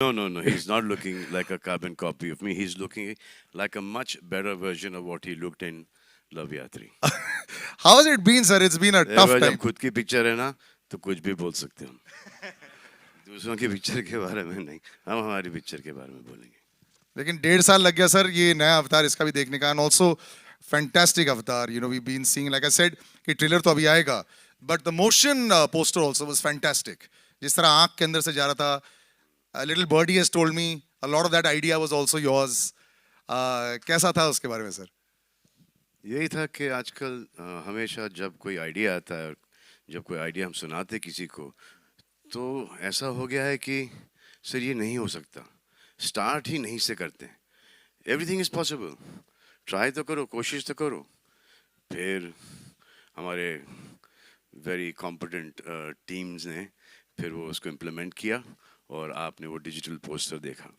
No, no, no. He's not looking like a carbon copy of me. He's looking like a much better version of what he looked in Love Yatri. How has it been, sir? It's been a tough देखो, जब time. खुद की picture है ना तो कुछ भी बोल सकते हो हम। दूसरों की पिक्चर के बारे में नहीं, हम हमारी पिक्चर के बारे में बोलेंगे। लेकिन 1.5 साल लग गया सर ये नया अवतार इसका भी देखने का, and also fantastic Avatar, you know we been seeing, like I said कि ट्रेलर तो अभी आएगा, but the motion poster also was fantastic. जिस तरह आंख के अंदर से जा रहा था, little birdie has told me a lot of that idea was also yours. कैसा था उसके बारे में सर? यही था कि आजकल हमेशा जब कोई आइडिया आता है, जब कोई आइडिया हम सुनाते किसी को, तो ऐसा हो गया है कि सर ये नहीं हो सकता, स्टार्ट ही नहीं से करते हैं। एवरीथिंग इज़ पॉसिबल, ट्राई तो करो, कोशिश तो करो। फिर हमारे वेरी कॉम्पिटेंट टीम्स ने फिर वो उसको इम्प्लीमेंट किया और आपने वो डिजिटल पोस्टर देखा।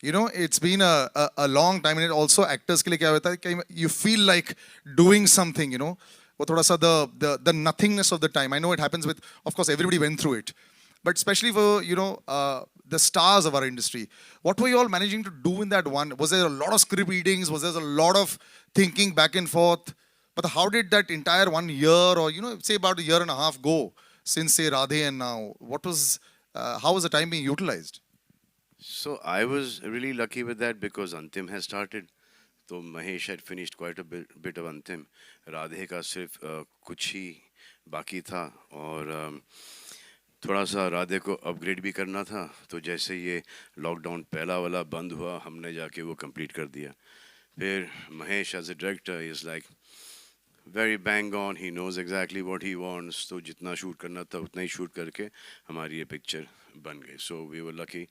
You know, it's been a long time, and it also actors के लिए क्या होता है कि you feel like doing something, you know, वो थोड़ा सा the nothingness of the time. I know it happens with, of course, everybody went through it, but especially for, you know, the stars of our industry. What were you all managing to do in that one? Was there a lot of script readings? Was there a lot of thinking back and forth? But how did that entire 1 year, or, you know, say about a year and a half go since say Radhe and now? What was, how was the time being utilized? So I was really lucky with that because Antim has started. तो Mahesh had finished quite a bit of Antim. Radhe का सिर्फ कुछ ही बाकी था और थोड़ा सा राधे को अपग्रेड भी करना था। तो जैसे ये लॉकडाउन पहला वाला बंद हुआ, हमने जाके वो कंप्लीट कर दिया। फिर Mahesh as a director is like very bang on, he knows exactly what he wants. तो जितना शूट करना था उतना ही शूट करके हमारी ये पिक्चर बन गई। So we were lucky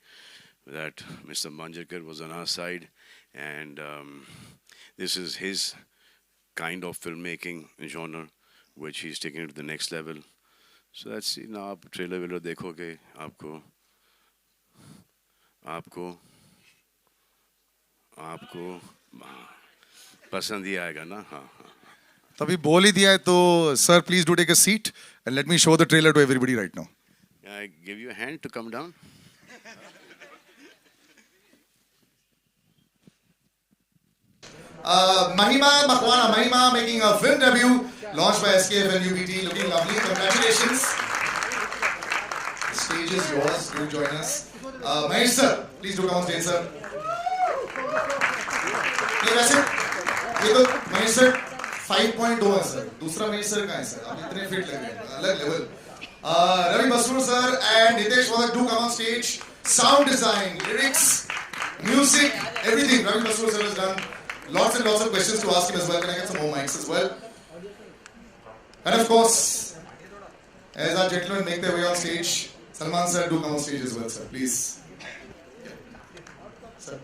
that Mr. Manjarkar was on our side, and this is his kind of filmmaking genre, which he's taking it to the next level. So that's, you know, आप trailer velar देखोगे आपको आपको आपको पसंद ही आएगा ना। हाँ हाँ। तभी बोल ही दिया है तो sir please do take a seat and let me show the trailer to everybody right now. I give you a hand to come down. Mahima Makwana, Mahima making a film debut, launched by SKF and UBT, looking lovely. Congratulations. The stage is yours. Do join us. Mahesh sir, please do come on stage, sir. ये वैसे ये तो Mahesh sir 5.0 है sir, दूसरा Mahesh sir कहाँ है sir? आप इतने फिट लग रहे हैं, अलग level. Ravi Basrur sir and Hitesh Wadak do come on stage. Sound design, lyrics, music, everything. Ravi Basrur sir has done. Lots and lots of questions to ask him as well. Can I get some more mics as well? And of course, as our gentlemen make their way on stage, Salman sir, do come on stage as well, sir, please. Yeah. Sir.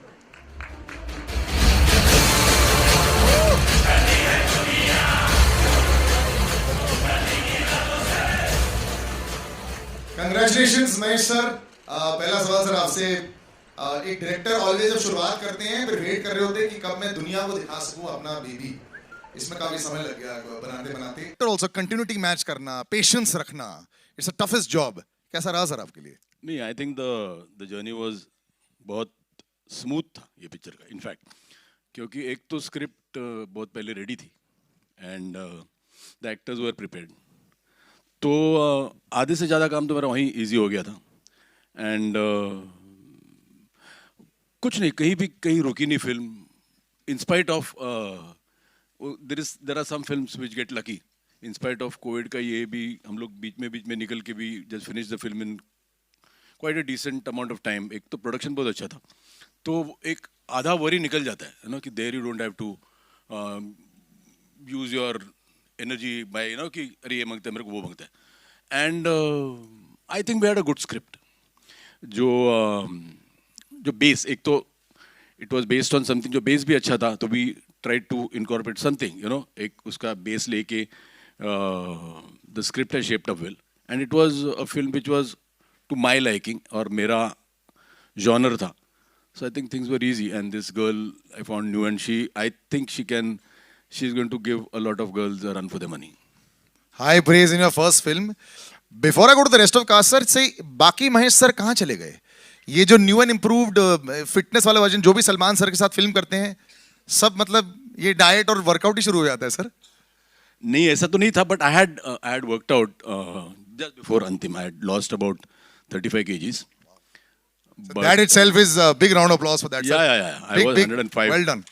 Congratulations, Mahesh sir. पहला सवाल sir आपसे, एक director always जब शुरुआत करते हैं फिर wait कर रहे होते हैं कि कब मैं दुनिया को दिखा सकूं अपना बेबी। इसमें काफी समय लग गया बनाते बनाते। तो ऑल्सो कंटिन्यूटी मैच करना, पेशेंस रखना, इट्स अ टफेस्ट जॉब। कैसा रहा सर आपके लिए? नहीं, I think the journey was बहुत स्मूथ था ये पिक्चर का, इनफैक्ट क्योंकि एक तो स्क्रिप्ट बहुत पहले रेडी थी and the actors were prepared. तो आधे से ज़्यादा काम तो मेरा वहीं इजी हो गया था एंड कुछ नहीं, कहीं रुकी नहीं film. In spite of there are some films which get lucky in spite of Covid का। ये भी हम लोग बीच में निकल के भी just finish the film in quite a decent amount of time. एक तो प्रोडक्शन बहुत अच्छा था, तो एक आधा वरी निकल जाता है ना, कि there you don't have to use your energy by, you know, कि अरे ये मांगता है मेरे को, वो मांगता है। And I think we had a good script. जो बेस, एक तो it was based on something, जो बेस भी अच्छा था, तो we try to incorporate something, you know, एक उसका बेस लेके the script has shaped up well and it was a film which was to my liking और मेरा जॉनर था। So I think things were easy, and this girl I found new, and I think she's going to give a lot of girls a run for their money. High praise in your first film. Before I go to the rest of cast, sir, say बाकी Mahesh sir कहाँ चले गए? ये जो new and improved fitness वाला version जो भी Salman sir के साथ फिल्म करते हैं, सब मतलब ये डाइट और वर्कआउट ही शुरू हो जाता है सर. नहीं ऐसा तो नहीं था but I had worked out just before अंतिम I had lost about 35 kgs. But, That itself is a big round of applause for that, sir. yeah. I was 105. Well done.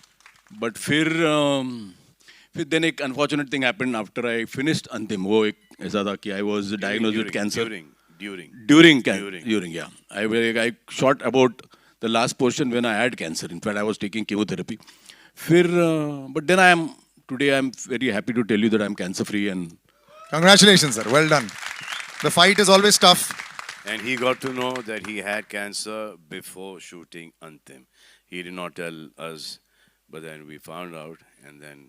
But फिर then एक unfortunate thing happened after I finished अंतिम. वो एक ऐसा था कि I was diagnosed with cancer. During, yeah. I shot about the last portion when I had cancer. In fact, I was taking chemotherapy. But then today I'm very happy to tell you that I'm cancer free and Congratulations, sir. Well done. The fight is always tough. And he got to know that he had cancer before shooting Antim. He did not tell us, but then we found out. And then,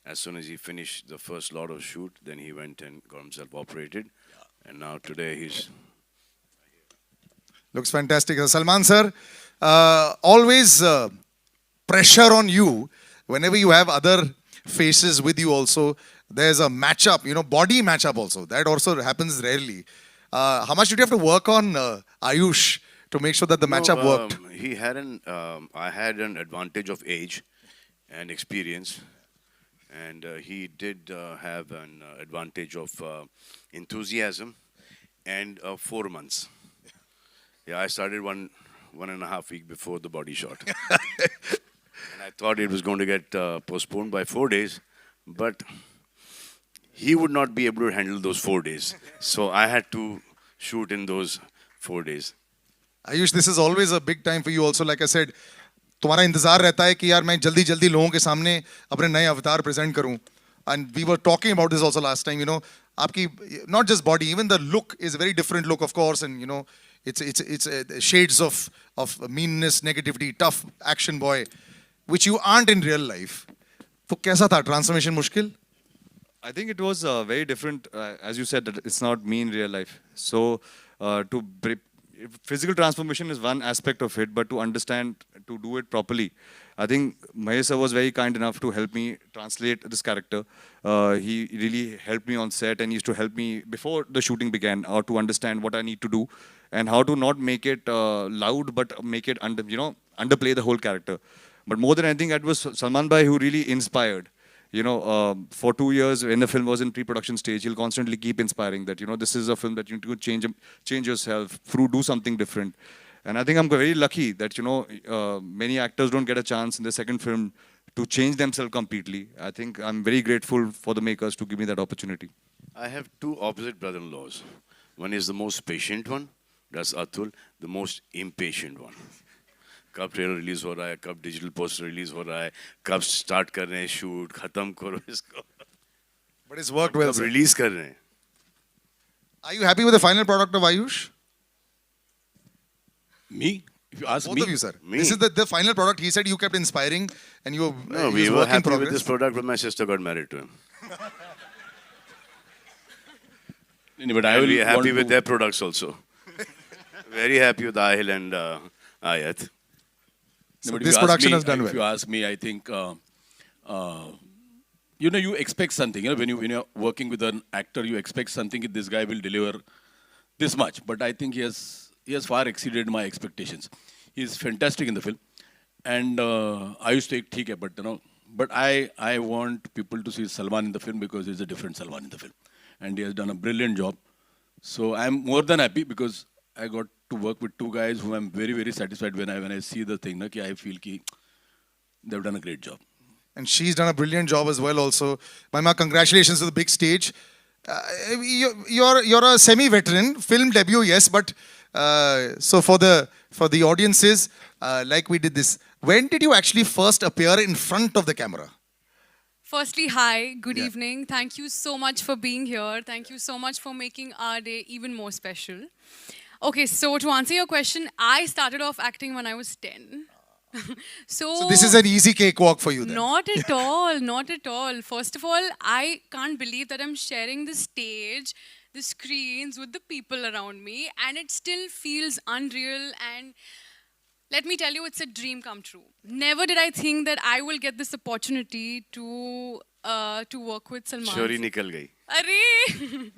as soon as he finished the first lot of shoot, then he went and got himself operated. And now today he's Looks fantastic. Salman sir, always pressure on you whenever you have other faces with you also. There's a matchup, body matchup also. That also happens rarely. How much did you have to work on Ayush to make sure that the matchup worked? He had I had an advantage of age and experience, and he did have an advantage of enthusiasm and 4 months. Yeah, I started one and a half week before the body shot, and I thought it was going to get postponed by 4 days, but he would not be able to handle those 4 days. So I had to shoot in those 4 days. Ayush, this is always a big time for you also. Like I said, तुम्हारा इंतजार रहता है कि यार मैं जल्दी जल्दी लोगों के सामने अपने नए अवतार प्रेजेंट करूं. And we were talking about this also last time. आपकी not just body, even the look is a very different look, of course, and it's shades of meanness, negativity, tough action boy, which you aren't in real life. तो कैसा था transformation मुश्किल? I think it was very different, as you said, that it's not me in real life. So, physical transformation is one aspect of it, but to understand, to do it properly, I think Mahesh sir was very kind enough to help me translate this character. He really helped me on set and used to help me before the shooting began, or to understand what I need to do and how to not make it loud, but make it underplay the whole character. But more than anything, it was Salman Bhai who really inspired. For 2 years when the film was in pre-production stage, he'll constantly keep inspiring that, this is a film that you need to change yourself, do something different. And I think I'm very lucky that, many actors don't get a chance in the second film to change themselves completely. I think I'm very grateful for the makers to give me that opportunity. I have two opposite brother-in-laws. One is the most patient one, that's Atul, the most impatient one. कब trailer release हो रहा है, कब digital poster release हो रहा है, कब start कर रहे हैं शूट, खत्म करो इसको. But it's worked well, कब sir. रिलीज कर रहे हैं. Are you happy with the final product of Ayush? me, if you ask Both me, of you, sir. Me? This is the final product. He said you kept inspiring and you No, he we was were work in happy with progress. this product when my sister got married to him. but I And will we are happy want with to- their products also. Very happy with Ahil and Ayat. So but if this you ask production me- has done If well. you ask me, I think you expect something. When you're working with an actor, you expect something. This guy will deliver this much, but I think he has far exceeded my expectations. He's fantastic in the film, and I used to take but but I want people to see Salman in the film because he's a different Salman in the film, and he has done a brilliant job. So I'm more than happy because I got to work with two guys who I'm very, very satisfied when I see the thing. I feel ki they've done a great job. And she's done a brilliant job as well also. Maima, congratulations to the big stage. You're a semi-veteran, film debut, yes, but so for the audiences, like we did this, when did you actually first appear in front of the camera? Firstly, hi, good Yeah. evening. Thank you so much for being here. Thank you so much for making our day even more special. Okay, so to answer your question, I started off acting when I was 10. So this is an easy cakewalk for you then. Not at all, not at all. First of all, I can't believe that I'm sharing the stage, the screens with the people around me, and it still feels unreal. And let me tell you, it's a dream come true. Never did I think that I will get this opportunity to work with Salman. Shori nikal gayi. Arey!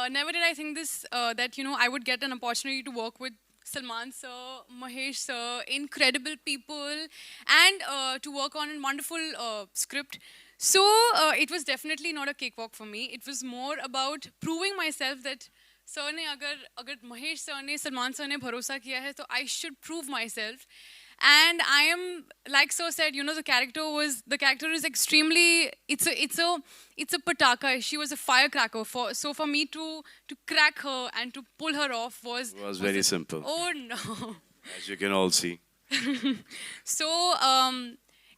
Never did I think this that I would get an opportunity to work with Salman sir, Mahesh sir, incredible people, and to work on a wonderful script. So it was definitely not a cakewalk for me. It was more about proving myself that sir ने अगर Mahesh sir ने Salman sir ने भरोसा किया है तो I should prove myself. And I am, like so said, the character is extremely, it's a pataka. She was a firecracker. For me to crack her and to pull her off Was very simple, oh no. as you can all see. So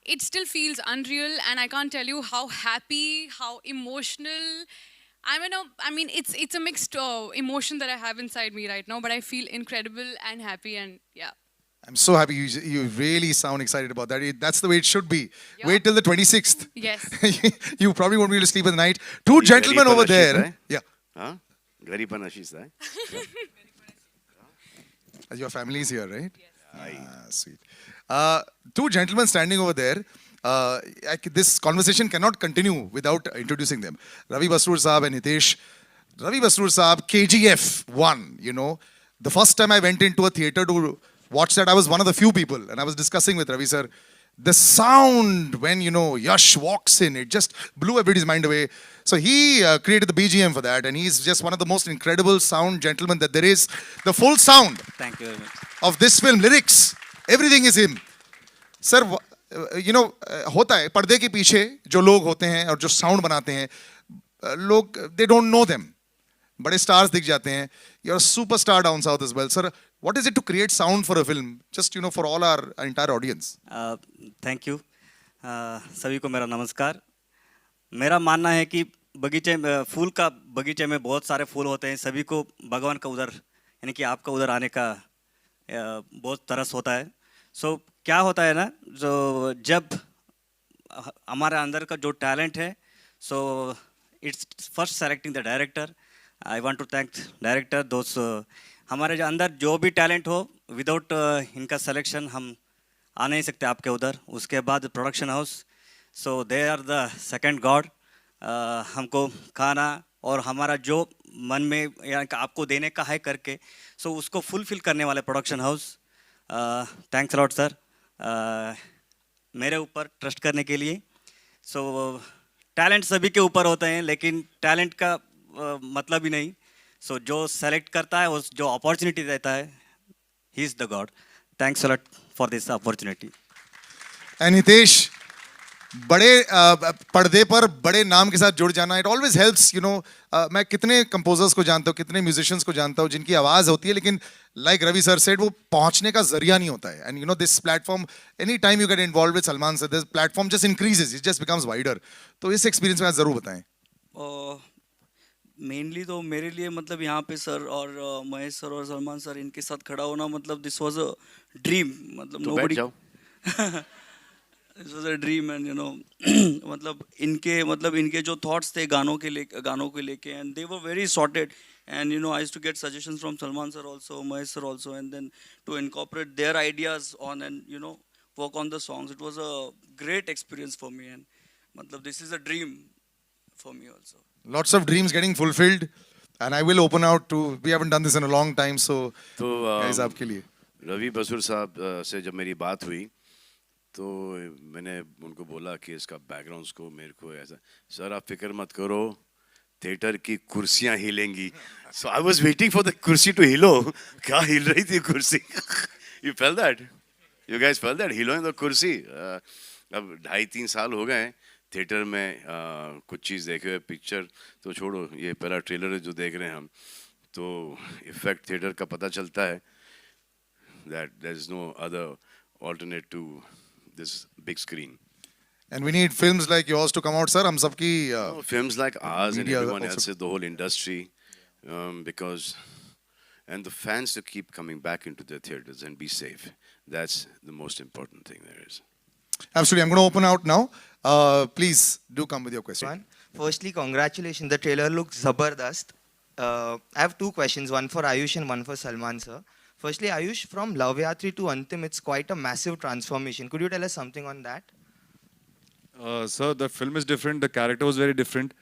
it still feels unreal, and I can't tell you how happy, how emotional. I mean, it's a mixed emotion that I have inside me right now, but I feel incredible and happy, and yeah. I'm so happy you really sound excited about that. That's the way it should be. Yeah. Wait till the 26th. Yes. You probably won't be able to sleep at the night. Two gentlemen over there. Yeah. Huh? Gariban Ashish, right? Your family is here, right? Yes. Sweet. Two gentlemen standing over there. This conversation cannot continue without introducing them. Ravi Basrur Saab and Hitesh. Ravi Basrur Saab, KGF 1, you know. The first time I went into a theater to watch that, I was one of the few people. And I was discussing with Ravi sir. The sound when, Yash walks in, it just blew everybody's mind away. So he created the BGM for that. And he's just one of the most incredible sound gentlemen that there is. The full sound Thank you very much. of this film, lyrics, everything is him. Sir, होता है पर्दे के पीछे जो लोग होते हैं और जो साउंड बनाते हैं लोग दे डोंट नो देम बड़े स्टार्स दिख जाते हैं you are superstar down south as well sir what is it to create sound for a film just for all our entire audience thank you सभी को मेरा नमस्कार. मेरा मानना है कि फूल का बगीचे में बहुत सारे फूल होते हैं. सभी को भगवान का उधर यानी कि आपका उधर आने का बहुत तरस होता है. सो क्या होता है ना, जो जब हमारे अंदर का जो टैलेंट है, so it's first selecting the director. I want to thank director. दोस्त हमारे जो अंदर जो भी टैलेंट हो, विदाउट इनका सिलेक्शन हम आ नहीं सकते आपके उधर. उसके बाद production house, so they are the second god. हमको खाना और हमारा जो मन में यानी कि आपको देने का है करके, सो उसको फुलफिल करने वाले production house. Thanks lot sir मेरे ऊपर ट्रस्ट करने के लिए. सो टैलेंट सभी के ऊपर होते हैं, लेकिन टैलेंट का मतलब ही नहीं. सो जो सेलेक्ट करता है, उस जो अपॉर्चुनिटी देता है, he is the God. Thanks lot for this opportunity. And Hitesh, बड़े पर्दे पर बड़े नाम के साथ जुड़ जाना, इट ऑलवेज हेल्प्स. मैं कितने कंपोजर्स को जानता हूँ, कितने म्यूजिशियंस को जानता हूँ जिनकी आवाज़ होती है, लेकिन लाइक रवि सर सेड, वो पहुंचने का जरिया नहीं होता है. And this platform, any time you get involve with Salman sir, this platform just increases, it just becomes wider. तो इस एक्सपीरियंस में आप जरूर बताएं. मेनली तो मेरे लिए मतलब यहाँ पे सर और महेश सर और सलमान सर इनके साथ खड़ा होना, मतलब दिस वाज अ ड्रीम. मतलब तो बैठ जाओ. This was a dream. And मतलब इनके जो थॉट्स थे गानों के लेके, and they were very sorted. And I used to get suggestions from Salman sir also, Mahesh sir also, and then to incorporate their ideas on and work on the songs. It was a great experience for me, and matlab this is a dream for me also. Lots of dreams getting fulfilled, and I will open out to. We haven't done this in a long time, so तो guys, आपके लिए. रवि बसुर साहब से जब मेरी बात हुई तो मैंने उनको बोला कि इसका बैकग्राउंड को मेरे को ऐसा, सर आप फिक्र मत करो, थिएटर की कुर्सियां हिलेंगी. So I was waiting for the कुर्सी टू हिलो. क्या हिल रही थी कुर्सी? You felt that? You guys felt that हिलोइंग द कुर्सी? अब 2.5-3 साल हो गए थिएटर में कुछ चीज़ देखे हुए. पिक्चर तो छोड़ो, ये पहला ट्रेलर है जो देख रहे हैं हम, तो इफेक्ट थिएटर का पता चलता है that there is no other alternate to this big screen. And we need films like yours to come out, sir. हम सबकी Films like ours and media everyone also- else's, the whole industry, because and the fans to keep coming back into the theaters and be safe. That's the most important thing there is. Absolutely. I'm going to open out now. Please do come with your question. One. Firstly, congratulations. The trailer looks zabardast. I have two questions, one for Ayush and one for Salman sir. Firstly, Ayush, from Love Yatri to Antim, it's quite a massive transformation. Could you tell us something on that? Sir, the film is different. The character was very different.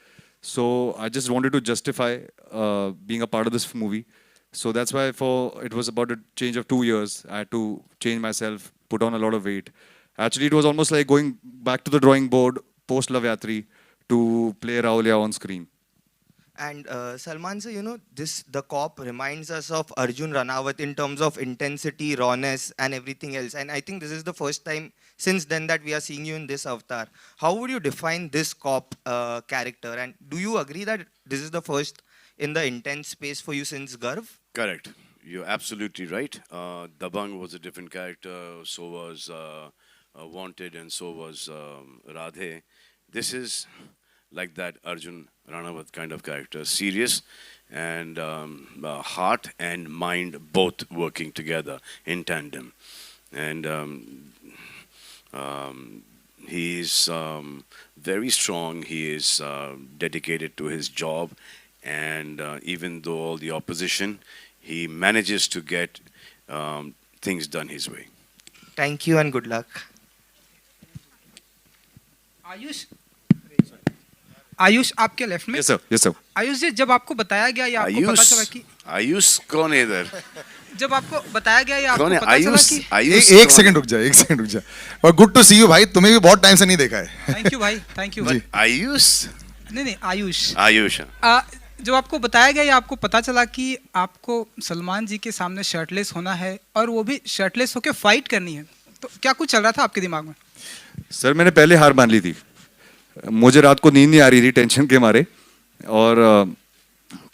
So I just wanted to justify being a part of this movie. So that's why it was about a change of 2 years. I had to change myself, put on a lot of weight. Actually, it was almost like going back to the drawing board post Love Yatri to play Raulia on screen. And Salman sir, the cop reminds us of Arjun Ranawat in terms of intensity, rawness, and everything else. And I think this is the first time since then that we are seeing you in this avatar. How would you define this cop character? And do you agree that this is the first in the intense space for you since Garv? Correct. You're absolutely right. Dabang was a different character. So was Wanted, and so was Radhe. This is like that Arjun Ranawat kind of character, serious and heart and mind both working together in tandem. And he is very strong. He is dedicated to his job, and even though all the opposition, he manages to get things done his way. Thank you and good luck. Ayush आपके left में Yes, sir. Yes, sir. Ayush जी जब आपको बताया गया या आपको पता चला कि आयुष कौन है इधर? जब आपको बताया गया या आपको कौन है पता चला आयुष? कि आयुष एक कौन सेकंड रुक जा, एक सेकंड रुक जा। और गुड टू सी यू भाई, तुम्हें भी बहुत टाइम से नहीं देखा है। थैंक यू भाई, थैंक यू। जी। आयुष? नहीं आयुष। आयुष। जब आपको बताया गया या आपको पता चला कि आपको सलमान जी के सामने शर्टलेस होना है और वो भी शर्टलेस होकर फाइट करनी है, तो क्या कुछ चल रहा था आपके दिमाग में? सर मैंने पहले हार मान ली थी। मुझे रात को नींद नहीं आ रही थी टेंशन के मारे, और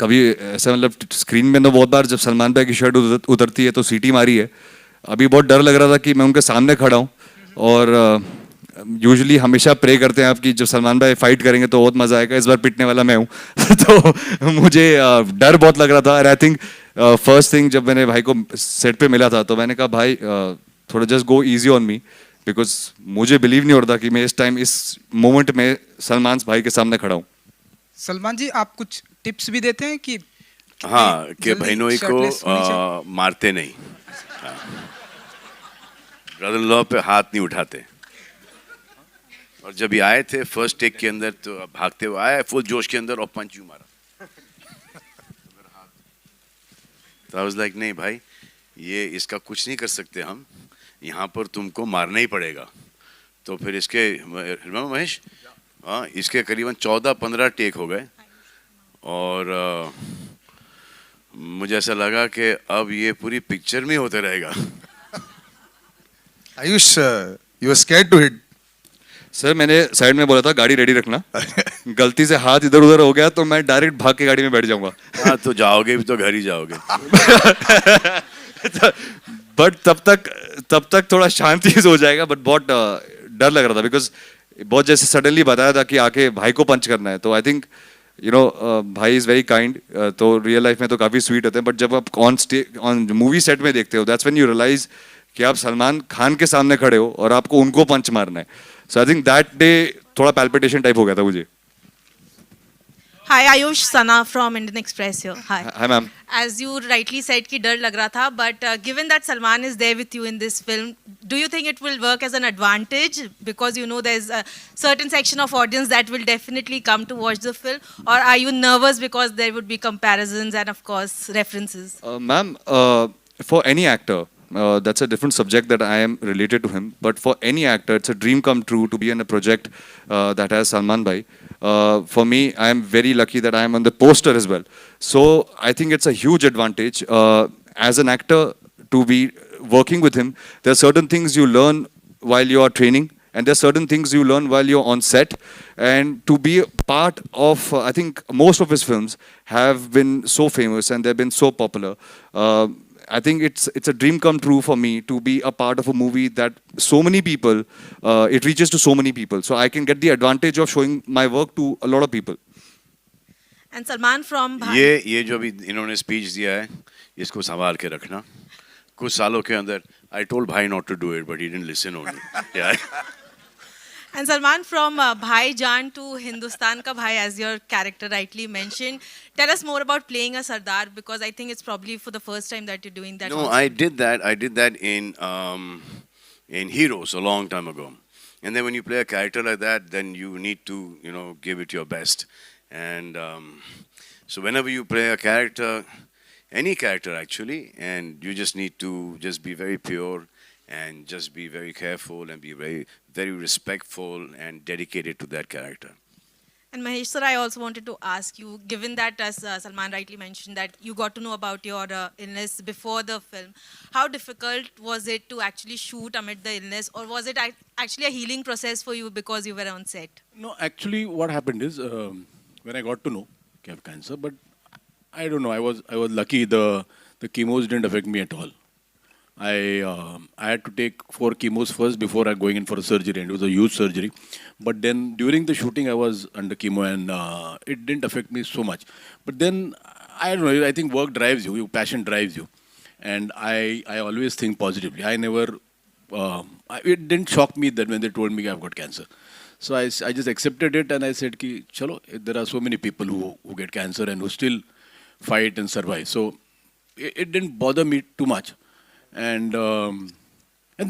कभी ऐसा मतलब स्क्रीन में तो बहुत बार जब सलमान भाई की शर्ट उतरती है तो सीटी मारी है। अभी बहुत डर लग रहा था कि मैं उनके सामने खड़ा हूँ, और यूजुअली हमेशा प्रे करते हैं आप कि जब सलमान भाई फाइट करेंगे तो बहुत मज़ा आएगा। इस बार पिटने वाला मैं हूँ तो मुझे डर बहुत लग रहा था। और आई थिंक फर्स्ट थिंग जब मैंने भाई को सेट पे मिला था तो मैंने कहा भाई थोड़ा just go easy on me, because मुझे बिलीव नहीं हो रहा था कि मैं इस टाइम इस मोमेंट में सलमान भाई के सामने खड़ा हूँ। सलमान जी आप कुछ टिप्स भी देते हैं कि हाँ, कि जल्दी बहनों shirtless होनी चाहिए? को मारते नहीं, ब्रदर इन लॉ पे हाथ नहीं उठाते। और जब ये आए थे फर्स्ट टेक के अंदर तो भागते हुए आए फुल जोश के अंदर और पंच यूं मारा। तो आई वाज लाइक नहीं भाई, ये इसका कुछ नहीं कर सकते हम, यहाँ पर तुमको मारना ही पड़ेगा। तो फिर इसके महेश, हाँ, इसके करीबन 14-15 टेक हो गए, और मुझे ऐसा लगा कि अब ये पूरी पिक्चर में होते रहेगा। Ayush, you are scared to hit. Sir मैंने साइड में बोला था गाड़ी रेडी रखना, गलती से हाथ इधर उधर हो गया तो मैं डायरेक्ट भाग के गाड़ी में बैठ जाऊंगा। हाँ, तो जाओगे भी तो घर ही जाओगे। बट तब तक थोड़ा शांति से हो जाएगा, बट बहुत डर लग रहा था बिकॉज बहुत जैसे सडनली बताया था कि आके भाई को पंच करना है। तो आई थिंक भाई इज़ वेरी काइंड, तो रियल लाइफ में तो काफ़ी स्वीट होते हैं, बट जब आप ऑन मूवी सेट में देखते हो दैट्स व्हेन यू रियलाइज कि आप सलमान खान के सामने खड़े हो और आपको उनको पंच मारना है। सो आई थिंक दैट डे थोड़ा पैल्पिटेशन टाइप हो गया था मुझे। Hi Ayush, Sana from Indian Express here. Hi. Hi ma'am. As you rightly said कि डर लग रहा था, but given that Salman is there with you in this film, do you think it will work as an advantage because there's a certain section of audience that will definitely come to watch the film, or are you nervous because there would be comparisons and of course references? Ma'am, for any actor, that's a different subject that I am related to him. But for any actor, it's a dream come true to be in a project that has Salman Bhai. For me, I am very lucky that I am on the poster as well. So I think it's a huge advantage as an actor to be working with him. There are certain things you learn while you are training, and there are certain things you learn while you're on set. And to be part of, I think most of his films have been so famous and they've been so popular. I think it's a dream come true for me to be a part of a movie that so many people, it reaches to so many people. So I can get the advantage of showing my work to a lot of people. And Salman from Bhai. ये जो अभी इन्होंने speech दिया है, इसको संभाल के रखना। कुछ सालों के अंदर I told Bhai not to do it, but he didn't listen only. Yeah. And Salman, from Bhai Jaan to Hindustan Ka Bhai, as your character rightly mentioned, tell us more about playing a Sardar, because I think it's probably for the first time that you're doing that. No, also. I did that. I did that in Heroes a long time ago. And then when you play a character like that, then you need to give it your best. And so whenever you play a character, any character actually, and you just need to just be very pure and just be very careful and be very respectful and dedicated to that character. And Mahesh sir, I also wanted to ask you, given that as Salman rightly mentioned that you got to know about your illness before the film, how difficult was it to actually shoot amid the illness, or was it actually a healing process for you because you were on set? No, actually, what happened is when I got to know I have cancer, but I don't know. I was lucky. The chemos didn't affect me at all. I had to take 4 chemos first before I going in for a surgery, and it was a huge surgery. But then during the shooting, I was under chemo, and it didn't affect me so much. But then I don't know. I think work drives you. Your passion drives you, and I always think positively. I never. It didn't shock me that when they told me I've got cancer. So I just accepted it, and I said, "Ki chalo, there are so many people who get cancer and who still fight and survive." So it didn't bother me too much. And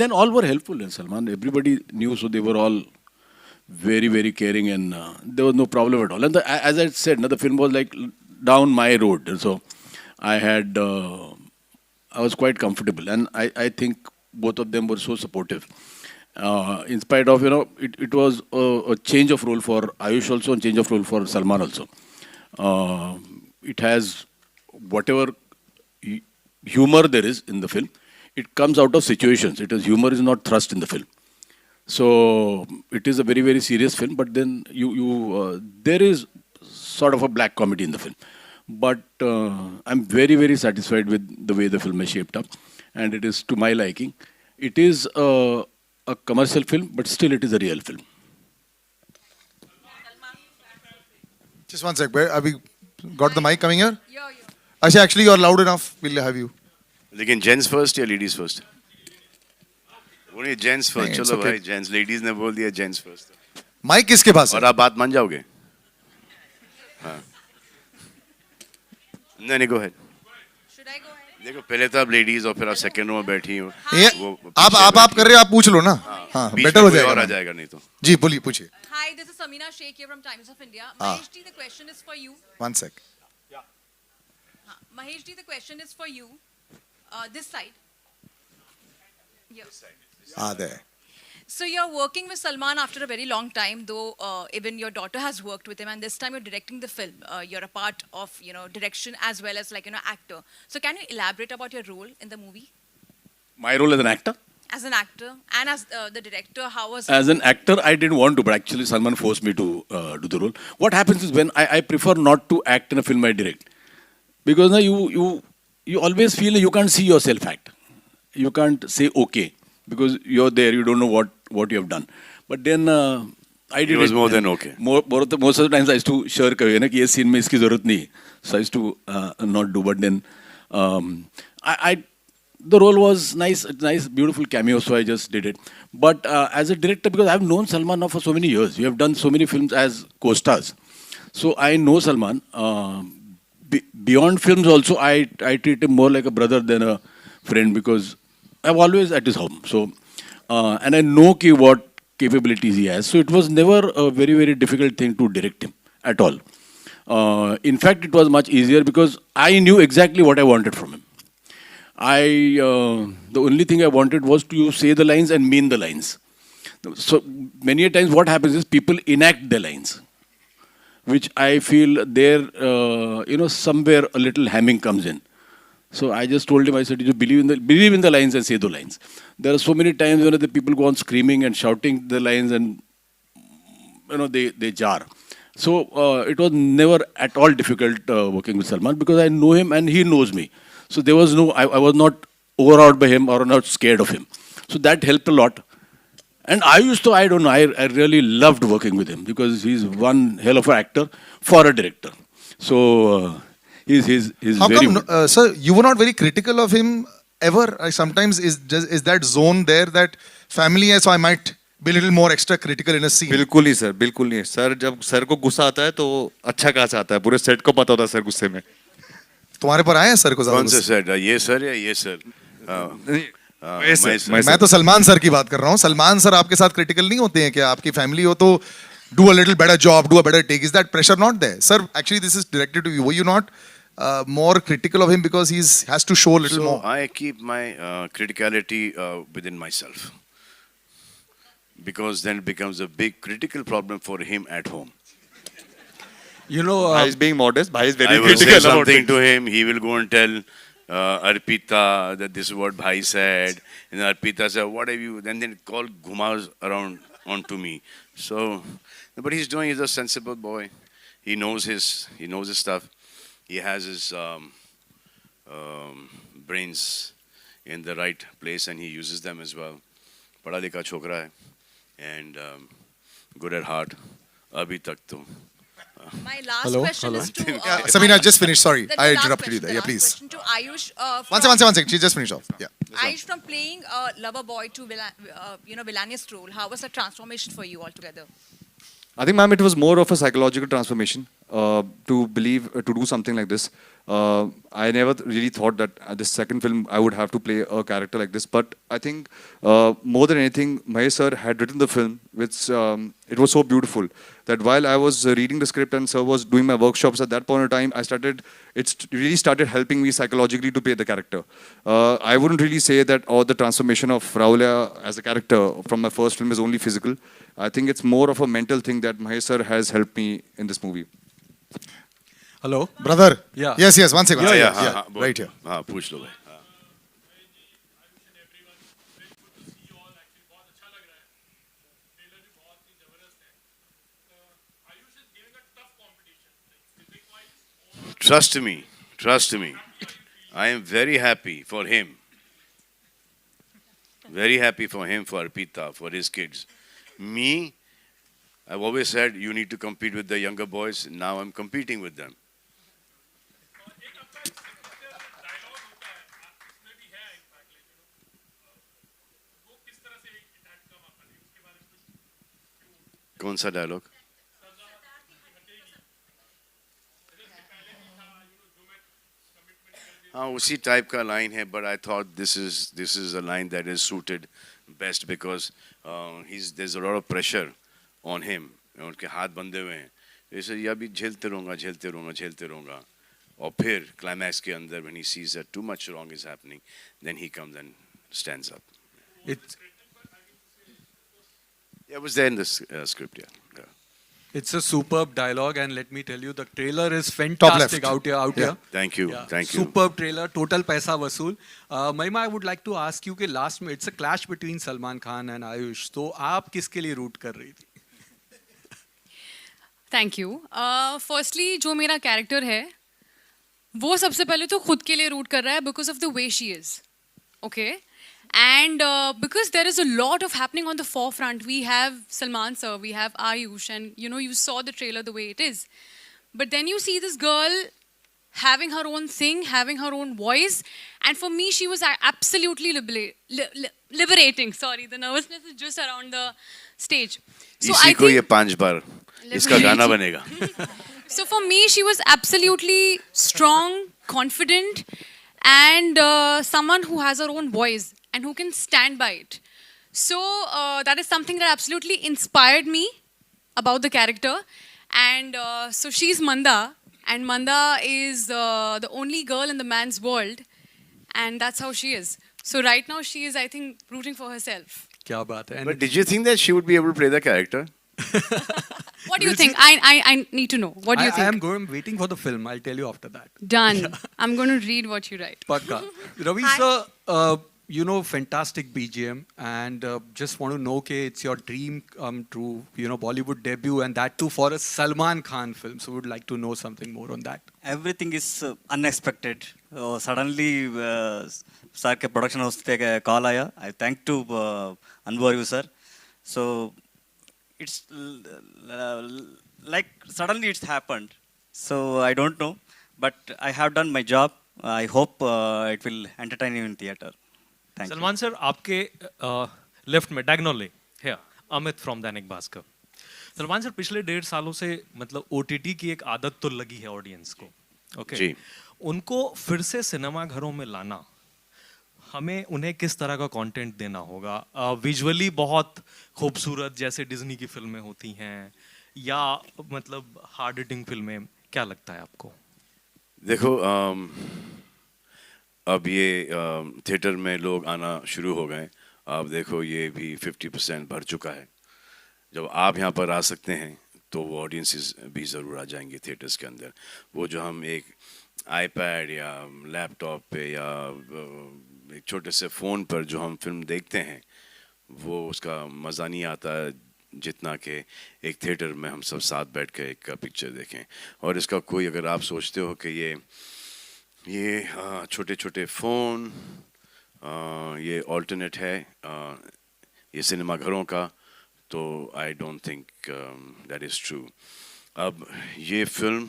then all were helpful in Salman. Everybody knew, so they were all very caring, and there was no problem at all. And as I said, the film was like down my road, so I was quite comfortable, and I think both of them were so supportive. In spite of it was a change of role for Ayush also, and change of role for Salman also. It has whatever humor there is in the film. It comes out of situations. Humor is not thrust in the film. So it is a very serious film, but then there is sort of a black comedy in the film. But I'm very satisfied with the way the film is shaped up, and it is to my liking. It is a commercial film, but still it is a real film. Just one sec. Have we got the mic coming here? Yeah. Asha, actually, you're loud enough. We'll have you. लेकिन gents first या ladies first? बोलिए gents first. it's चलो okay. भाई, gents, ladies ने बोल दिया gents first. Mic किसके पास है? और आप बात मान जाओगे? हाँ. नहीं, go ahead. Should I go ahead? देखो, पहले तो आप लेडीज और फिर आप सेकंड रो में बैठी हो. ये आप कर रहे हो, आप पूछ लो ना. हाँ, बेटर हो जाएगा. और आ जाएगा नहीं तो. जी बोलिए, पूछिए. Hi, this is Samina Sheikh here from Times of India. Mahesh ji, the question is for you. One sec. Mahesh ji, the question is for you. This side. Yeah. There. So you're working with Salman after a very long time, though even your daughter has worked with him, and this time you're directing the film. You're a part of direction as well as actor. So can you elaborate about your role in the movie? My role as an actor? As an actor and as the director, how was it? As an actor, I didn't want to, but actually Salman forced me to do the role. What happens is when I prefer not to act in a film I direct, because now you always feel you can't see yourself act. You can't say okay because you're there. You don't know what you have done. But then I did. It was more than okay. Most of the times I used to shirk away. कि ये scene में इसकी ज़रूरत नहीं. So I used to not do. But then the role was nice, beautiful cameo. So I just did it. But as a director, because I've known Salman now for so many years, we have done so many films as co-stars. So I know Salman. Beyond films also, I treat him more like a brother than a friend because I'm always at his home. So, and I know what capabilities he has. So it was never a very difficult thing to direct him at all. In fact, it was much easier because I knew exactly what I wanted from him. The only thing I wanted was to say the lines and mean the lines. So many a times what happens is people enact the lines, which I feel there, somewhere a little hamming comes in. So I just told him, I said, you believe in the lines and say the lines. There are so many times when the people go on screaming and shouting the lines and, they jar. So it was never at all difficult working with Salman because I know him and he knows me. So there was I was not overawed by him or not scared of him. So that helped a lot. And I really loved working with him because he's one hell of an actor for a director. So he's How very... come, sir, you were not very critical of him ever? Sometimes is that zone there that family है, so I might be a little more extra critical in a scene. बिल्कुल नहीं sir, बिल्कुल नहीं. Sir जब sir को गुस्सा आता है तो अच्छा खासा आता है. पूरे सेट को पता होता है सर गुस्से में. तुम्हारे पर आए हैं सर को ज़्यादा? कौन से सेट? ये सर या ये सर? मैं तो सलमान सर की बात कर रहा हूँ. सलमान सर आपके साथ क्रिटिकल नहीं होते हैं क्या? आपकी फैमिली हो तो do a little better job, do a better take. Is that pressure not there? Sir, actually this is directed to you. Were you not more critical of him because he's has to show a little So more? I keep my criticality within myself, because then it becomes a big critical problem for him at home. You know, Bhai is being modest. Bhai is very I will say critical about something it. to him, he will go and tell Arpita that this is what Bhai said, and Arpita said, what have you, then call Ghumas around onto me. So, but he's a sensible boy. He knows his stuff. He has his brains in the right place and he uses them as well. पढ़ा लिखा छोकरा है and good at heart. अभी तक तो. My last question is to Samina, just finish. Sorry, the I last interrupted you question, there. the Yeah, last please. question to Ayush. One second. She just finished off. Yeah. Ayush, from playing a lover boy to villainous role, how was the transformation for you altogether? I think, ma'am, it was more of a psychological transformation to do something like this. I never really thought that this second film I would have to play a character like this. But I think more than anything, Mahesh sir had written the film, which it was so beautiful that while I was reading the script and sir was doing my workshops at that point in time, it really started helping me psychologically to play the character. I wouldn't really say that the transformation of Raulia as a character from my first film is only physical. I think it's more of a mental thing that Mahesh sir has helped me in this movie. hello. Brother. Yeah. Yes. One second. हाँ, बोल. Right here. हाँ, पूछ लो भाई. हाँ. Trust me. I am very happy for him. Very happy for him, for Arpita, for his kids. Me, I've always said you need to compete with the younger boys. Now I'm competing with them. कौन सा dialogue? हाँ, उसी type का line है, but I thought this is a line that is suited best because there's a lot of pressure on him. उनके हाथ बंधे हुए हैं. जैसे ये अभी झेलते रहूँगा. और फिर climax के अंदर when he sees that too much wrong is happening, then he comes and stands up. Yeah, it was there in the script, yeah. It's a superb dialogue, and let me tell you, the trailer is Top left. fantastic out here. Thank you. Yeah. Thank you. Superb trailer, total paisa vasool. Mahima, I would like to ask you कि last में it's a clash between Salman Khan and Ayush. तो आप किसके लिए root कर रही थी? Thank you. Firstly जो मेरा कैरेक्टर है वो सबसे पहले तो खुद के लिए रूट कर रहा है because of the way she is. Okay. And because there is a lot of happening on the forefront, we have Salman sir, we have Ayush, and you saw the trailer the way it is. But then you see this girl having her own thing, having her own voice, and for me, she was absolutely liberating. Sorry, the nervousness is just around the stage. So इसी को ये 5 बार इसका गाना बनेगा. So for me, she was absolutely strong, confident, and someone who has her own voice and who can stand by it. So that is something that absolutely inspired me about the character. And so she's Manda, and Manda is the only girl in the man's world, and that's how she is. So right now she is, I think, rooting for herself. क्या बात है? But did you think that she would be able to play the character? What do you think? I need to know. What do you think? I'm waiting for the film. I'll tell you after that. Done. I'm going to read what you write. Pakka. Ravi sir, fantastic BGM, and just want to know कि it's your dream come true, Bollywood debut, and that too for a Salman Khan film. So would like to know something more on that. Everything is unexpected. Suddenly, sir के production house से call आया. I thank to Anwar sir. So it's like suddenly it's happened. So I don't know, but I have done my job. I hope it will entertain you in theater. Thank you. Salman sir, आपके left में diagonally है Amit from Dainik Bhaskar. Salman sir, पिछले 1.5 सालों से मतलब OTT की एक आदत तो लगी है ऑडियंस को. ओके. उनको फिर से सिनेमा घरों में लाना, हमें उन्हें किस तरह का कंटेंट देना होगा? विजुअली बहुत खूबसूरत जैसे डिज्नी की फिल्में होती हैं, या मतलब हार्ड हिटिंग फिल्में, क्या लगता है आपको? देखो अब ये थिएटर में लोग आना शुरू हो गए। आप देखो ये भी 50% भर चुका है। जब आप यहाँ पर आ सकते हैं तो वो ऑडियंसेस भी ज़रूर आ जाएंगे थिएटर्स के अंदर। वो जो हम एक आईपैड या लैपटॉप पे या एक छोटे से फ़ोन पर जो हम फिल्म देखते हैं वो उसका मज़ा नहीं आता जितना कि एक थिएटर में हम सब साथ बैठ के एक पिक्चर देखें। और इसका कोई अगर आप सोचते हो कि ये छोटे छोटे फ़ोन ये ऑल्टरनेट है ये सिनेमा घरों का, तो I don't think that is true. अब ये फिल्म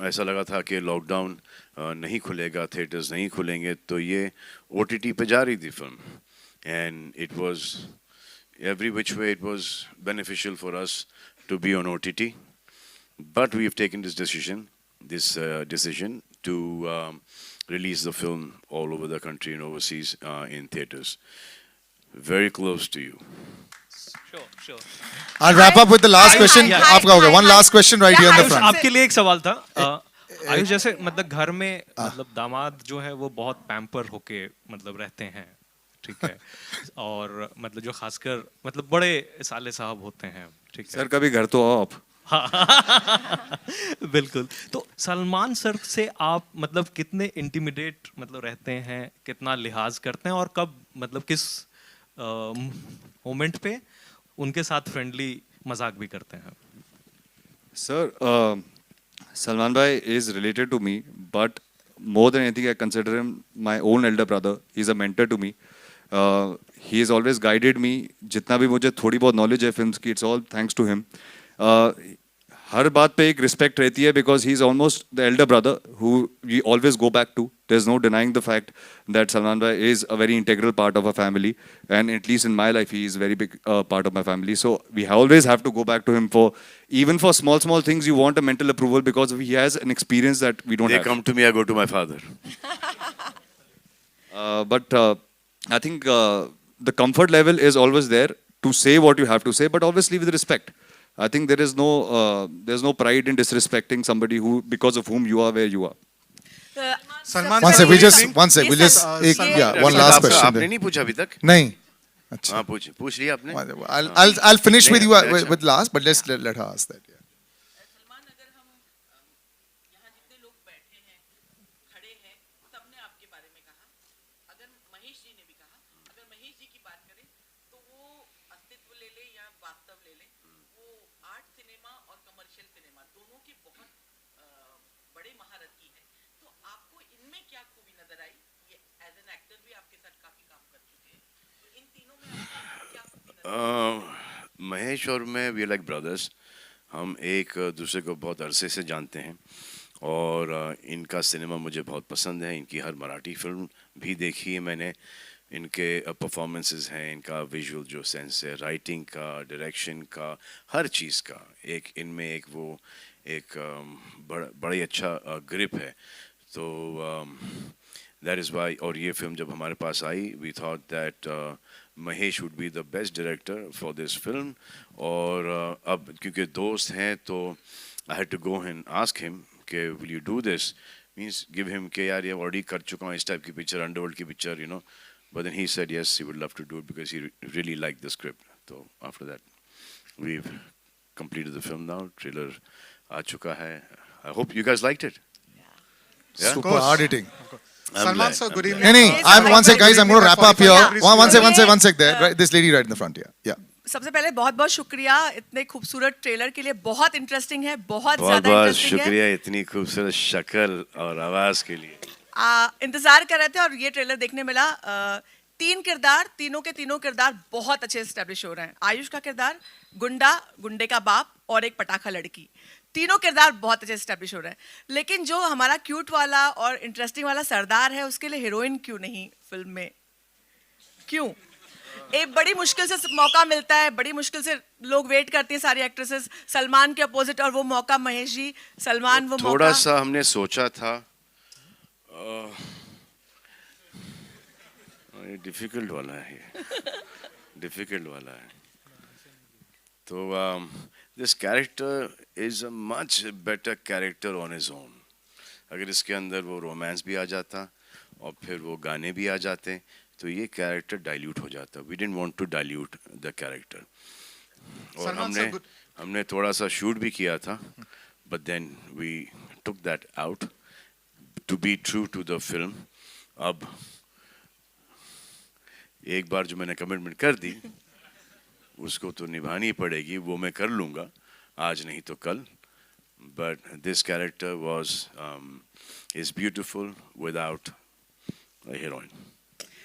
ऐसा लगा था कि लॉकडाउन नहीं खुलेगा, थिएटर्स नहीं खुलेंगे, तो ये OTT पे जा रही थी film and it was every which way it was beneficial for us to be on OTT, but we have taken this decision to release the film all over the country and overseas in theaters. Very close to you. Sure. I'll wrap up with the last question. आपका हो गया. One last question right here in the Ayush, front. आपके लिए एक सवाल था। आयुष, जैसे मतलब घर में मतलब दामाद जो है वो बहुत पैम्पर होके मतलब रहते हैं, ठीक है, और मतलब जो खासकर मतलब बड़े साले साहब होते हैं, ठीक है सर, कभी घर तो आओ आप। हाँ बिल्कुल। तो सलमान सर से आप मतलब कितने इंटिमिडेट मतलब रहते हैं, कितना लिहाज करते हैं, और कब मतलब किस मोमेंट पे उनके साथ फ्रेंडली मजाक भी करते हैं? Sir, Salman Bhai is related to me, but more than anything, I consider him my own elder brother. He's a mentor to me. He has always guided me. जितना भी मुझे थोड़ी बहुत knowledge है films की, it's all thanks to him. हर बात पे एक respect रहती है because he's almost the elder brother who we always go back to. There's no denying the fact that Salman Bhai is a very integral part of our family, and at least in my life, he is a very big part of my family. So we always have to go back to him for even for small things. You want a mental approval because he has an experience that we don't have. They come to me, I go to my father. But I think the comfort level is always there to say what you have to say, but obviously with respect. I think there's no pride in disrespecting somebody who because of whom you are where you are. Salman, one sec, we'll just one last question. आपने नहीं पूछा अभी तक? नहीं. अच्छा. हाँ पूछ लिया आपने? I'll finish with you with last, but let her ask that. Mahesh और मैं वी लाइक ब्रदर्स। हम एक दूसरे को बहुत अरसे से जानते हैं और इनका सिनेमा मुझे बहुत पसंद है। इनकी हर मराठी फिल्म भी देखी है मैंने। इनके परफॉर्मेंसेस हैं, इनका विजुअल जो सेंस है, राइटिंग का, डायरेक्शन का, हर चीज़ का एक इनमें एक वो एक बड़ा ही अच्छा ग्रिप है। तो दैट इज़ वाई। और ये फिल्म जब हमारे पास आई we thought that Mahesh would be the best director for this film. और अब क्योंकि दोस्त हैं तो I had to go and ask him कि will you do this, means give him के यार ये ऑलरेडी कर चुका हूँ इस टाइप की पिक्चर, अंडरवर्ल्ड की picture, you know. But then he said yes, he would love to do it because he really liked the script. So after that, we've completed the film now. Trailer aa chuka hai. I hope you guys liked it. Yeah. Super hard hitting. Salman sir, good evening. I'm one sec, guys. I'm going to wrap up here. One sec. There, right, this lady right in the front here. Yeah. सबसे पहले बहुत बहुत शुक्रिया इतने खूबसूरत trailer के लिए। बहुत इंटरेस्टिंग है, बहुत ज्यादा इंटरेस्टिंग है। शुक्रिया इतनी खूबसूरत शक्ल और आवाज के लिए। इंतजार कर रहे थे और ये ट्रेलर देखने मिला। तीन किरदार, तीनों के तीनों किरदार बहुत अच्छे एस्टेब्लिश हो रहे हैं। आयुष का किरदार गुंडा, गुंडे का बाप और एक पटाखा लड़की, तीनों किरदार बहुत अच्छे एस्टेब्लिश हो रहे हैं। लेकिन जो हमारा क्यूट वाला और इंटरेस्टिंग वाला सरदार है उसके लिए हीरोइन क्यों नहीं फिल्म में? क्यों? एक बड़ी मुश्किल से मौका मिलता है, बड़ी मुश्किल से लोग वेट करती हैं सारी एक्ट्रेसेस सलमान के अपोजिट, और वो मौका महेश जी, सलमान वो थोड़ा सा हमने सोचा था, ये डिफिकल्ट वाला है, डिफिकल्ट वाला है। तो this character is a much better character on his own. अगर इसके अंदर वो रोमांस भी आ जाता और फिर वो गाने भी आ जाते तो ये कैरेक्टर डाइल्यूट हो जाता. We didn't want to dilute the character. और Salman हमने sir, good. हमने थोड़ा सा शूट भी किया था, but then we took that out to be true to the film. अब एक बार जो मैंने कमिटमेंट कर दी उसको तो निभानी पड़ेगी. वो मैं कर लूँगा, आज नहीं तो कल. But this character is beautiful without a heroine.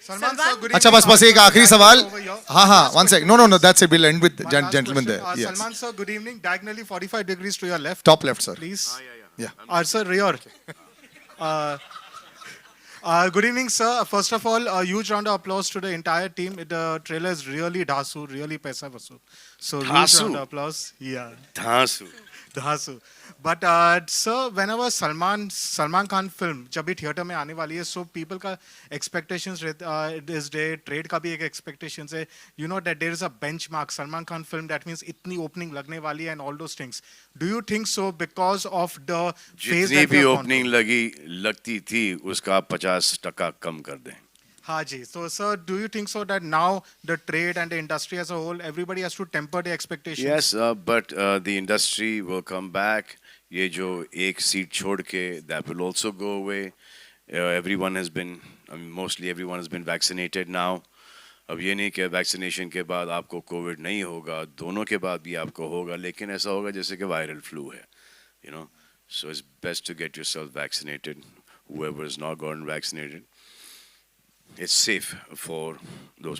Salman sir, good अच्छा evening. बस एक आखिरी सवाल. Over here. हाँ हाँ, one sec. No, that's it. We'll end with One last gentleman question. there. Yes. Salman sir, good evening. Diagonally 45 degrees to your left. Top left, sir. Please. Yeah. Sir, rear. Good evening, sir. First of all, a huge round of applause to the entire team. The trailer is really dhasu, really paisa vasu. So, huge Dhasu? round of applause. Yeah. Dhasu. धासु. But sir, whenever Salman Khan film जब भी theatre में आने वाली है, so people का expectations this day, trade का भी एक expectations है. You know that there is a benchmark Salman Khan film, that means इतनी opening लगने वाली है and all those things. Do you think so because of the phase जितनी that we भी have gone ओपनिंग लगती थी उसका 50% कम कर दें. हाँ जी. So sir, do you think so that now the trade and the industry as a whole, everybody has to temper the expectations? Yes, but the industry will come back. ये जो एक seat छोड़ के that will also go away. Everyone has been, mostly everyone has been vaccinated now. अब ये नहीं कि vaccination के बाद आपको कोविड नहीं होगा, दोनों के बाद भी आपको होगा, लेकिन ऐसा होगा जैसे कि वायरल फ्लू है. You know, so it's best to get yourself vaccinated. Whoever is not gotten vaccinated, it's safe for those people.